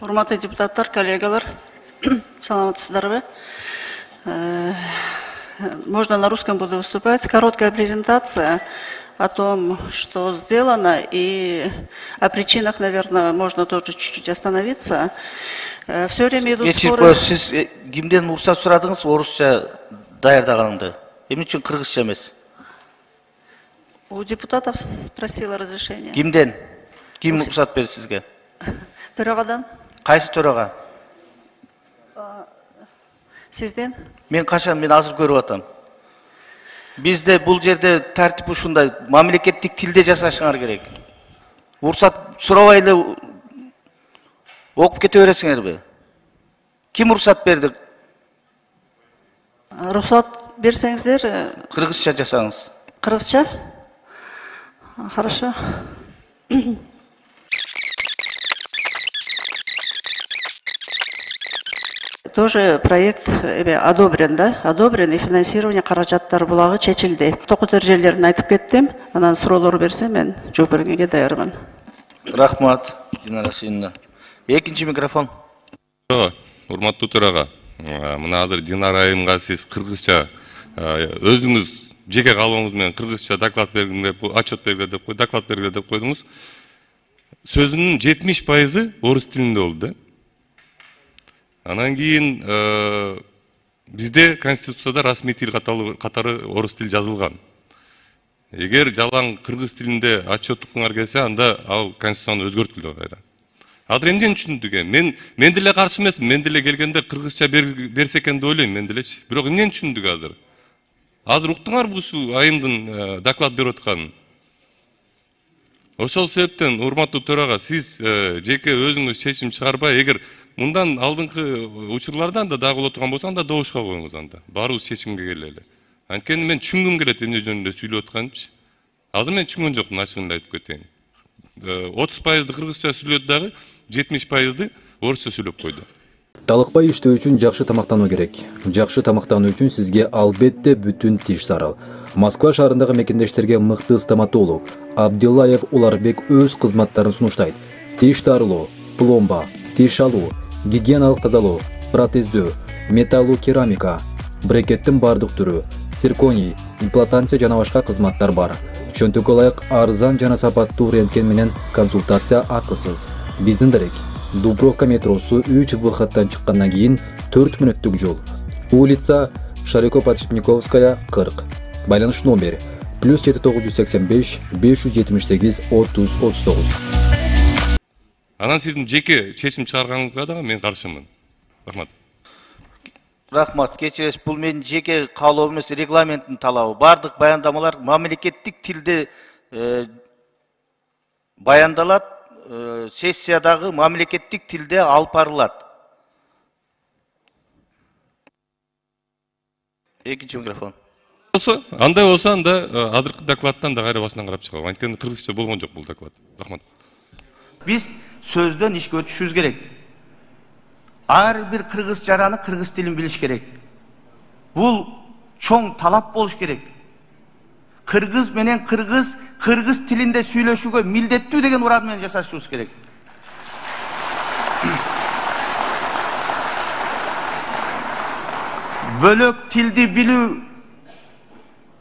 Урматтуу депутаттар, коллегалар, саламатсыздарбы? Можно на русском буду выступать. Короткая презентация о том, что сделано, и о причинах, наверное, можно тоже чуть-чуть остановиться. Все время идут споры. Сіз кимден уруксат сурадыңыз, орусча даярдаганыңды? Эмне үчүн кыргызча эмес? У депутатов спросила разрешение. Кимден? Ким уруксат берди сизге? Төрағадан. Кайсы төрага? Сизден? Мен азыр көрүп атам. Бизде бул жерде тартип ушундай, мамлекеттик тилде жасашыңар керек. Уруксат сурабай эле окуп кете бересиңерби? Ким уруксат берди? Рұқсат берсеңіздер. Кыргызча жасаңыз. Кыргызча? Хорошо. Тоже проект одобрен, да? Одобрен, и финансирование каражаттар булагы чечилди. Токутер жерлерин айтып кеттим. Анан суроолор берсе мен жооп бергенге даярмын. Рахмат, Динара Синна. Экинчи микрофон. Урматтуу төрага, мына азыр Динара айымга сиз кыргызча өзүңүз жеке каалооңуз менен кыргызча доклад бергиле, отчет бергиле деп койдуңуз, доклад бергиле деп койдуңуз. Сөзүнүн 70% орус тилинде болду да. Анан кийин бизде конституцияда расмий тил катары орус тил жазылган. Эгер жалаң кыргыз тилинде отчет укуңар келсе, анда ал конституцияны өзгөртүлдү кайра. Азыр эмнени түшүндүк экен? Мен деле каршы эмесмин. Мен деле келгенде кыргызча берсе экен деп ойлойм, мен делечи. Бирок эмнени түшүндүк азыр? Азыр уктуңарбы ушул айымдын доклад берип атканын? Ошол себептен, урматтуу төрага, сиз жеке өзүңүз чечим чыгарбай, эгер мындан алдыңкы учурлардан да дагы боло турган болсо, анда добушка коюңуз анда. Баарыбыз чечимге келели. Анткени мен түшүнгүм келет эмне жөнүндө сүйлөп атканымчы. Азыр мен түшүнгөн жокмун, ачыгын айтып кетейин. 30% кыргызча сүйлөдү дагы, 70% орусча сүйлөп койду. Талыкпай иштөө үчүн жакшы тамактануу керек. Жакшы тамактануу үчүн сизге албетте бүтүн тиш зарыл. Москва шаарындагы мекендештерге мыкты стоматолог Абдиллаев Уларбек өз кызматтарын сунуштайт. Тиш тарылуу, пломба, тиш алуу, гигиеналык тазалоо, протездөө, металлуу керамика, брекеттин бардык түрү, цирконий, имплантация жана башка кызматтар бар. Чөнтөккө ылайык арзан жана сапаттуу рентген менен консультация акысыз. Биздин дарек Дубровка метросу 3 выходтан чыккандан кийин 4 мүнөттүк жол. Улица Шарико-Подшипниковская, 40. Байланыш номер +7985 578 30 39. Анан сиздин жеке чечим чыгарганыңызга дагы мен каршымын. Рахмат. Рахмат, кечиресиз, бул менин жеке каалоом эмес, регламенттин талабы. Бардык баяндамалар мамлекеттик тилде баяндалат, сессиядагы мамлекеттик тилде алып барылат. Экинчи микрофон. Андай болсо, анда азыркы докладтан да кайра басынан карап чыгабы. Анткени кыргызча болгон жок бул доклад. Рахмат. Биз сөздөн ишке өтүшүбүз керек. Ар бир кыргыз жараны кыргыз тилин билиш керек. Бул чоң талап болуш керек. Кыргыз менен кыргыз тилинде сүйлөшүүгө милдеттүү деген уран менен жашашыбыз керек. Бөлөк тилди билүү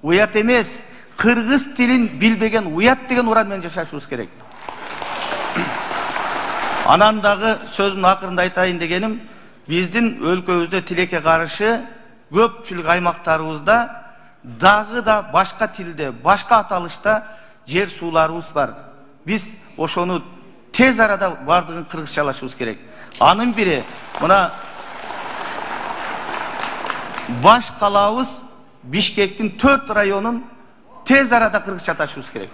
уят эмес, кыргыз тилин билбеген уят деген уран менен жашашыбыз керек. Анан дагы сөзүмдүн акырында айтайын дегеним, биздин өлкөбүздө тилекке каршы көпчүлүк аймактарыбызда дагы да башка тилде, башка аталышта жер сууларыбыз бар. Биз ошону тез арада бардыгын кыргызчалашыбыз керек. Анын бири мына баш калаабыз Бишкектин 4 районун тез арада кыргызчалашыбыз керек.